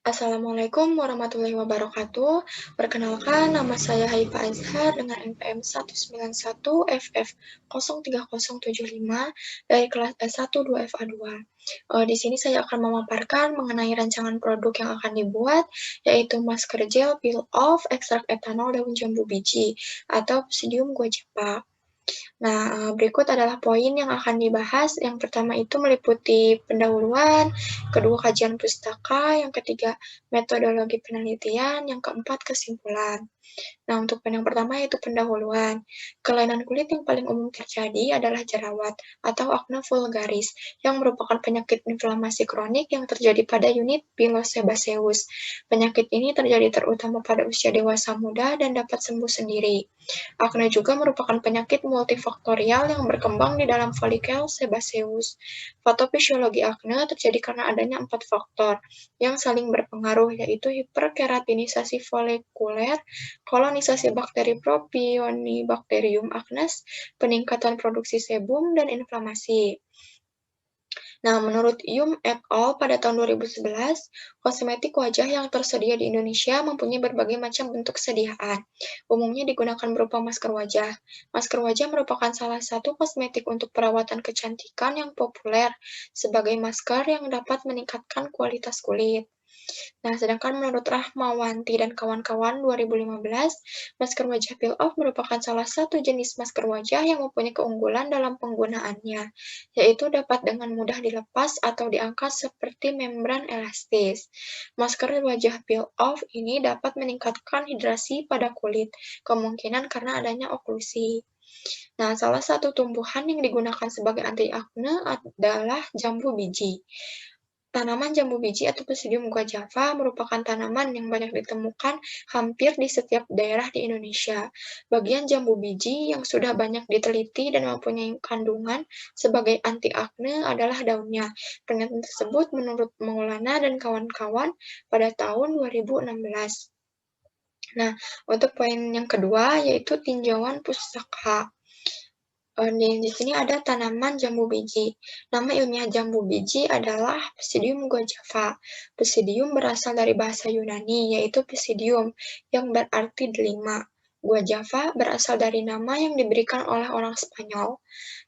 Assalamualaikum warahmatullahi wabarakatuh. Perkenalkan, nama saya Haifa Azhar dengan NPM 191FF03075 dari kelas S1 2FA2. Di sini saya akan memaparkan mengenai rancangan produk yang akan dibuat, yaitu masker gel peel off ekstrak etanol daun jambu biji atau Psidium guajava. Nah, berikut adalah poin yang akan dibahas. Yang pertama itu meliputi pendahuluan, kedua kajian pustaka, yang ketiga metodologi penelitian, yang keempat kesimpulan. Nah, untuk poin yang pertama yaitu pendahuluan. Kelainan kulit yang paling umum terjadi adalah jerawat atau akne vulgaris, yang merupakan penyakit inflamasi kronik yang terjadi pada unit pilosebaceous. Penyakit ini terjadi terutama pada usia dewasa muda dan dapat sembuh sendiri. Akne juga merupakan penyakit multifaktorial yang berkembang di dalam folikel sebaceous. Patofisiologi akne terjadi karena adanya 4 faktor yang saling berpengaruh, yaitu hiperkeratinisasi folikuler, kolonisasi bakteri Propionibacterium acnes, peningkatan produksi sebum, dan inflamasi. Nah, menurut Yum et al. Pada tahun 2011, kosmetik wajah yang tersedia di Indonesia mempunyai berbagai macam bentuk sediaan. Umumnya digunakan berupa masker wajah. Masker wajah merupakan salah satu kosmetik untuk perawatan kecantikan yang populer sebagai masker yang dapat meningkatkan kualitas kulit. Nah, sedangkan menurut Rahmawanti dan kawan-kawan 2015, masker wajah peel off merupakan salah satu jenis masker wajah yang mempunyai keunggulan dalam penggunaannya, yaitu dapat dengan mudah dilepas atau diangkat seperti membran elastis. Masker wajah peel off ini dapat meningkatkan hidrasi pada kulit, kemungkinan karena adanya oklusi. Nah, salah satu tumbuhan yang digunakan sebagai anti akne adalah jambu biji. Tanaman jambu biji atau Psidium guajava merupakan tanaman yang banyak ditemukan hampir di setiap daerah di Indonesia. Bagian jambu biji yang sudah banyak diteliti dan mempunyai kandungan sebagai anti akne adalah daunnya. Pernyataan tersebut menurut Maulana dan kawan-kawan pada tahun 2016. Nah, untuk poin yang kedua yaitu tinjauan pustaka. Di sini ada tanaman jambu biji. Nama ilmiah jambu biji adalah Psidium guajava. Psidium berasal dari bahasa Yunani, yaitu Psidium, yang berarti delima. Guajava berasal dari nama yang diberikan oleh orang Spanyol.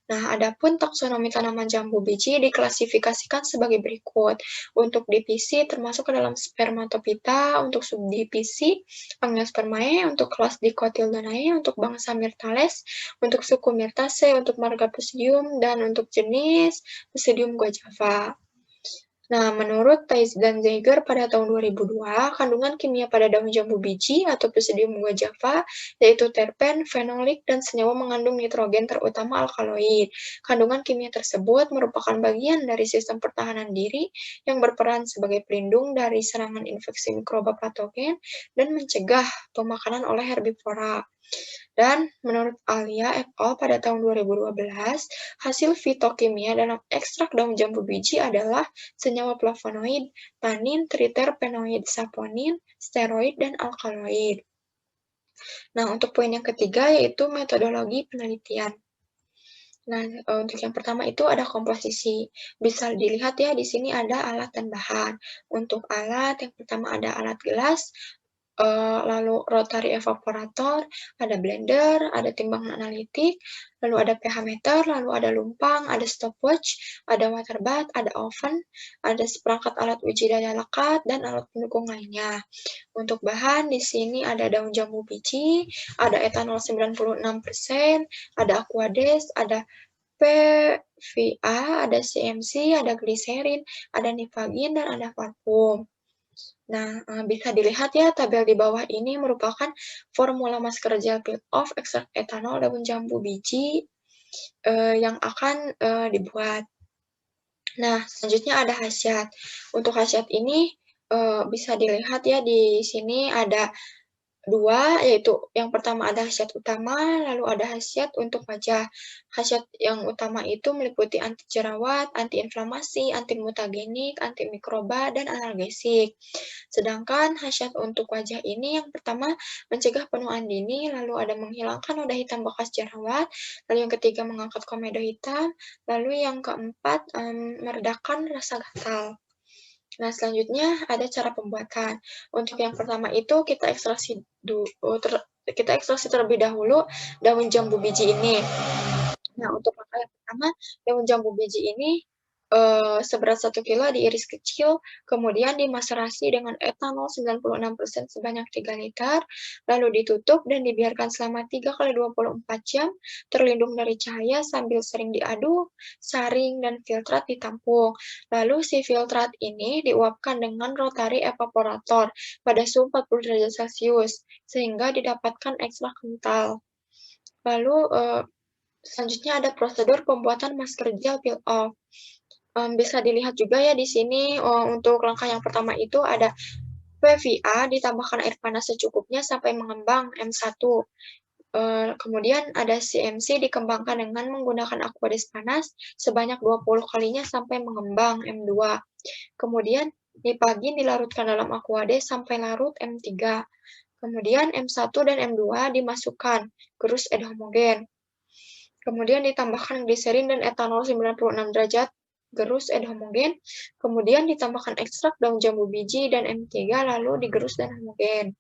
Nah, adapun taksonomi tanaman jambu biji diklasifikasikan sebagai berikut. Untuk divisi termasuk ke dalam Spermatophyta, untuk subdivisi Angiospermae, untuk kelas Dicotyledonea, untuk bangsa Myrtales, untuk suku Myrtaceae, untuk marga Psidium, dan untuk jenis Psidium guajava. Nah, menurut Thais dan Zeiger pada tahun 2002, kandungan kimia pada daun jambu biji atau Psidium guajava yaitu terpen, fenolik, dan senyawa mengandung nitrogen terutama alkaloid. Kandungan kimia tersebut merupakan bagian dari sistem pertahanan diri yang berperan sebagai pelindung dari serangan infeksi mikroba patogen dan mencegah pemakanan oleh herbivora. Dan menurut Alia et al. Pada tahun 2012, hasil fitokimia dalam ekstrak daun jambu biji adalah senyawa flavonoid, tanin, triterpenoid, saponin, steroid, dan alkaloid. Nah, untuk poin yang ketiga yaitu metodologi penelitian. Nah, untuk yang pertama itu ada komposisi. Bisa dilihat ya, di sini ada alat dan bahan. Untuk alat, yang pertama ada alat gelas, lalu rotary evaporator, ada blender, ada timbangan analitik, lalu ada pH meter, lalu ada lumpang, ada stopwatch, ada water bath, ada oven, ada seperangkat alat uji daya lekat, dan alat pendukung lainnya. Untuk bahan di sini ada daun jambu biji, ada etanol 96%, ada aquades, ada PVA, ada CMC, ada gliserin, ada nifagin, dan ada parfum. Nah, bisa dilihat ya tabel di bawah ini merupakan formula masker gel peel off ekstrak etanol daun jambu biji yang akan dibuat. Nah, selanjutnya ada khasiat. Untuk khasiat ini bisa dilihat ya di sini ada dua, yaitu yang pertama ada khasiat utama, lalu ada khasiat untuk wajah. Khasiat yang utama itu meliputi anti jerawat, anti inflamasi, anti mutagenik, anti mikroba, dan analgesik. Sedangkan khasiat untuk wajah ini yang pertama mencegah penuaan dini, lalu ada menghilangkan noda hitam bekas jerawat, lalu yang ketiga mengangkat komedo hitam, lalu yang keempat meredakan rasa gatal. Nah, selanjutnya ada cara pembuatan. Untuk yang pertama itu kita ekstraksi terlebih dahulu daun jambu biji ini. Nah, untuk langkah yang pertama, daun jambu biji ini seberat 1 kilo diiris kecil, kemudian dimaserasi dengan etanol 96% sebanyak 3 liter, lalu ditutup dan dibiarkan selama 3 kali 24 jam, terlindung dari cahaya sambil sering diaduk, saring, dan filtrat ditampung. Lalu si filtrat ini diuapkan dengan rotary evaporator pada suhu 40 derajat Celcius, sehingga didapatkan ekstrak kental. Lalu, selanjutnya ada prosedur pembuatan masker gel peel off. Bisa dilihat juga ya di sini, untuk langkah yang pertama itu ada PVA ditambahkan air panas secukupnya sampai mengembang M1. Kemudian ada CMC dikembangkan dengan menggunakan Aquades panas sebanyak 20 kalinya sampai mengembang M2. Kemudian Nipagin dilarutkan dalam Aquades sampai larut M3. Kemudian M1 dan M2 dimasukkan, gerus homogen. Kemudian ditambahkan gliserin dan etanol 96 derajat, gerus homogen. Kemudian ditambahkan ekstrak daun jambu biji dan M3, lalu digerus dan homogen.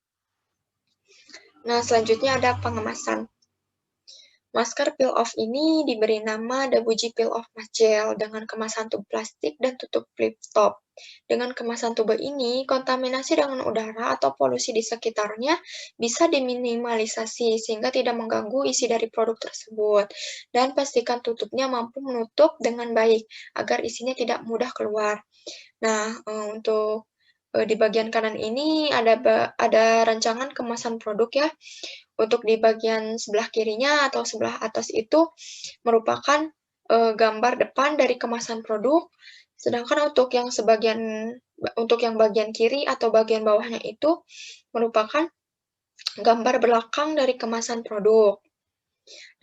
Nah, selanjutnya ada pengemasan. Masker peel off ini diberi nama Dabuji Peel Off Mask Gel dengan kemasan tube plastik dan tutup flip top. Dengan kemasan tube ini, kontaminasi dengan udara atau polusi di sekitarnya bisa diminimalisasi sehingga tidak mengganggu isi dari produk tersebut. Dan pastikan tutupnya mampu menutup dengan baik agar isinya tidak mudah keluar. Nah, untuk di bagian kanan ini ada rancangan kemasan produk ya. Untuk di bagian sebelah kirinya atau sebelah atas itu merupakan, gambar depan dari kemasan produk, sedangkan untuk yang bagian kiri atau bagian bawahnya itu merupakan gambar belakang dari kemasan produk.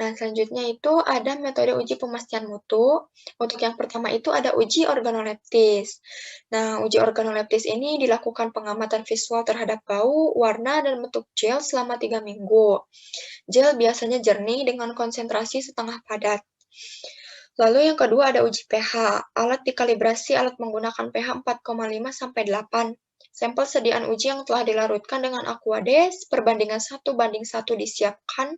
Nah, selanjutnya itu ada metode uji pemastian mutu. Untuk yang pertama itu ada uji organoleptis. Nah, uji organoleptis ini dilakukan pengamatan visual terhadap bau, warna, dan bentuk gel selama 3 minggu. Gel biasanya jernih dengan konsentrasi setengah padat. Lalu yang kedua ada uji pH. Alat dikalibrasi alat menggunakan pH 4,5 sampai 8. Sampel sediaan uji yang telah dilarutkan dengan Aquades, perbandingan 1:1 disiapkan.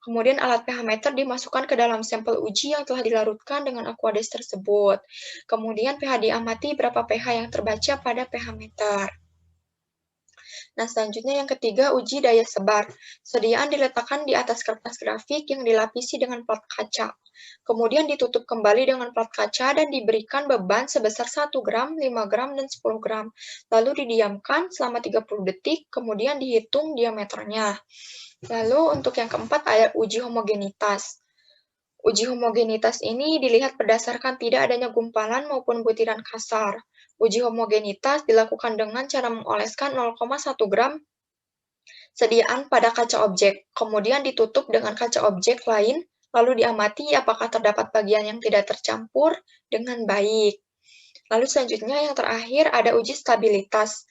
Kemudian alat pH meter dimasukkan ke dalam sampel uji yang telah dilarutkan dengan Aquades tersebut. Kemudian pH diamati berapa pH yang terbaca pada pH meter. Nah, selanjutnya yang ketiga, uji daya sebar. Sediaan diletakkan di atas kertas grafik yang dilapisi dengan plat kaca. Kemudian ditutup kembali dengan plat kaca dan diberikan beban sebesar 1 gram, 5 gram, dan 10 gram. Lalu didiamkan selama 30 detik, kemudian dihitung diameternya. Lalu untuk yang keempat ada uji homogenitas. Uji homogenitas ini dilihat berdasarkan tidak adanya gumpalan maupun butiran kasar. Uji homogenitas dilakukan dengan cara mengoleskan 0,1 gram sediaan pada kaca objek, kemudian ditutup dengan kaca objek lain, lalu diamati apakah terdapat bagian yang tidak tercampur dengan baik. Lalu selanjutnya yang terakhir ada uji stabilitas.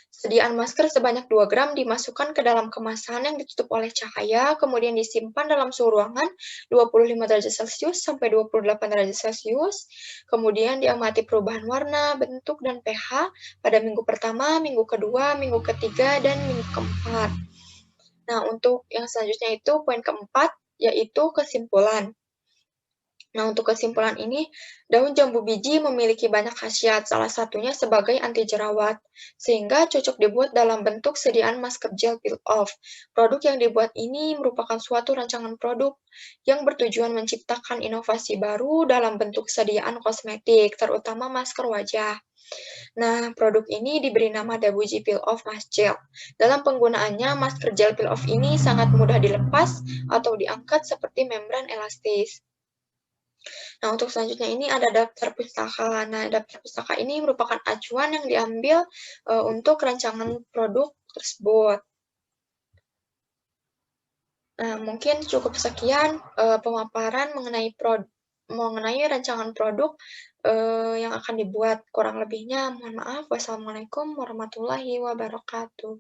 Sediaan masker sebanyak 2 gram dimasukkan ke dalam kemasan yang ditutup oleh cahaya, kemudian disimpan dalam suhu ruangan 25 derajat Celcius sampai 28 derajat Celcius, kemudian diamati perubahan warna, bentuk, dan pH pada minggu pertama, minggu kedua, minggu ketiga, dan minggu keempat. Nah, untuk yang selanjutnya itu poin keempat, yaitu kesimpulan. Nah, untuk kesimpulan ini, daun jambu biji memiliki banyak khasiat, salah satunya sebagai anti jerawat, sehingga cocok dibuat dalam bentuk sediaan masker gel peel off. Produk yang dibuat ini merupakan suatu rancangan produk yang bertujuan menciptakan inovasi baru dalam bentuk sediaan kosmetik, terutama masker wajah. Nah, produk ini diberi nama Dabuji Peel Off Mask Gel. Dalam penggunaannya, masker gel peel off ini sangat mudah dilepas atau diangkat seperti membran elastis. Nah, untuk selanjutnya ini ada daftar pustaka. Nah, daftar pustaka ini merupakan acuan yang diambil untuk rancangan produk tersebut. Nah, mungkin cukup sekian pemaparan mengenai rancangan produk yang akan dibuat. Kurang lebihnya, mohon maaf. Wassalamualaikum warahmatullahi wabarakatuh.